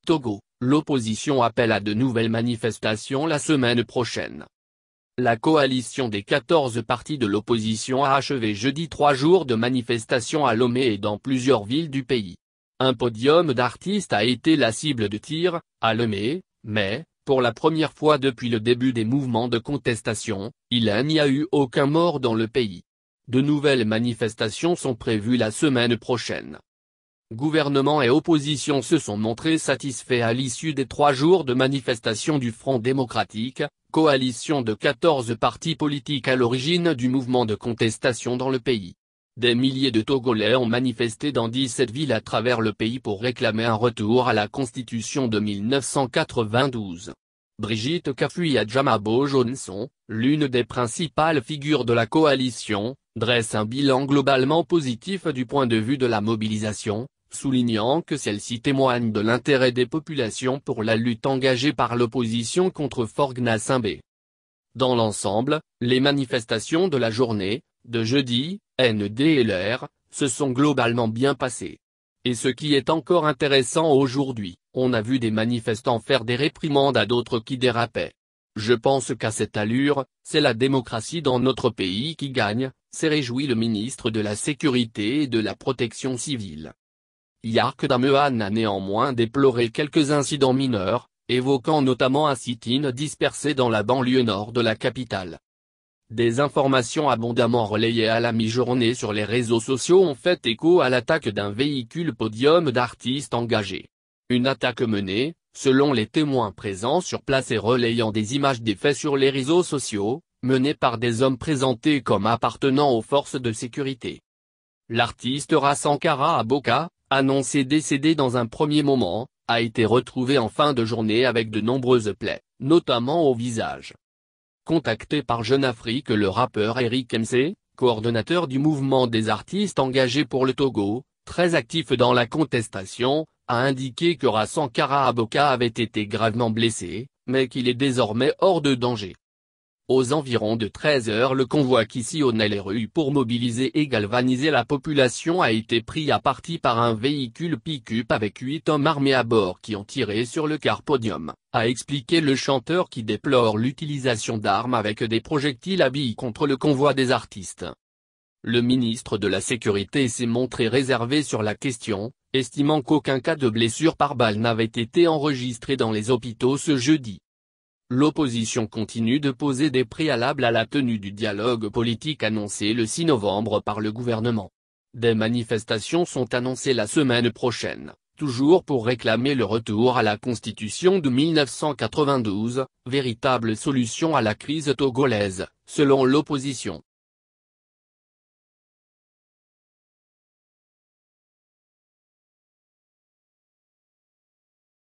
Togo, l'opposition appelle à de nouvelles manifestations la semaine prochaine. La coalition des 14 partis de l'opposition a achevé jeudi 3 jours de manifestations à Lomé et dans plusieurs villes du pays. Un podium d'artistes a été la cible de tirs, à Lomé, mais, pour la première fois depuis le début des mouvements de contestation, il n'y a eu aucun mort dans le pays. De nouvelles manifestations sont prévues la semaine prochaine. Gouvernement et opposition se sont montrés satisfaits à l'issue des 3 jours de manifestation du Front démocratique, coalition de 14 partis politiques à l'origine du mouvement de contestation dans le pays. Des milliers de Togolais ont manifesté dans 17 villes à travers le pays pour réclamer un retour à la Constitution de 1992. Brigitte Kafui-Adjamabo Johnson, l'une des principales figures de la coalition, dresse un bilan globalement positif du point de vue de la mobilisation, soulignant que celle-ci témoigne de l'intérêt des populations pour la lutte engagée par l'opposition contre Faure Gnassingbé. Dans l'ensemble, les manifestations de la journée, de jeudi, NDLR, se sont globalement bien passées. Et ce qui est encore intéressant aujourd'hui, on a vu des manifestants faire des réprimandes à d'autres qui dérapaient. Je pense qu'à cette allure, c'est la démocratie dans notre pays qui gagne, s'est réjoui le ministre de la Sécurité et de la Protection civile. Yark Damehan a néanmoins déploré quelques incidents mineurs, évoquant notamment un sit-in dispersé dans la banlieue nord de la capitale. Des informations abondamment relayées à la mi-journée sur les réseaux sociaux ont fait écho à l'attaque d'un véhicule podium d'artistes engagés. Une attaque menée, selon les témoins présents sur place et relayant des images des faits sur les réseaux sociaux, menée par des hommes présentés comme appartenant aux forces de sécurité. L'artiste Rasankara Aboka, annoncé décédé dans un premier moment, a été retrouvé en fin de journée avec de nombreuses plaies, notamment au visage. Contacté par Jeune Afrique, le rappeur Eric MC, coordonnateur du mouvement des artistes engagés pour le Togo, très actif dans la contestation, a indiqué que Rasankara Aboka avait été gravement blessé, mais qu'il est désormais hors de danger. Aux environs de 13 h, le convoi qui sillonnait les rues pour mobiliser et galvaniser la population a été pris à partie par un véhicule pick-up avec 8 hommes armés à bord qui ont tiré sur le car podium, a expliqué le chanteur qui déplore l'utilisation d'armes avec des projectiles à billes contre le convoi des artistes. Le ministre de la Sécurité s'est montré réservé sur la question, estimant qu'aucun cas de blessure par balle n'avait été enregistré dans les hôpitaux ce jeudi. L'opposition continue de poser des préalables à la tenue du dialogue politique annoncé le 6 novembre par le gouvernement. Des manifestations sont annoncées la semaine prochaine, toujours pour réclamer le retour à la Constitution de 1992, véritable solution à la crise togolaise, selon l'opposition.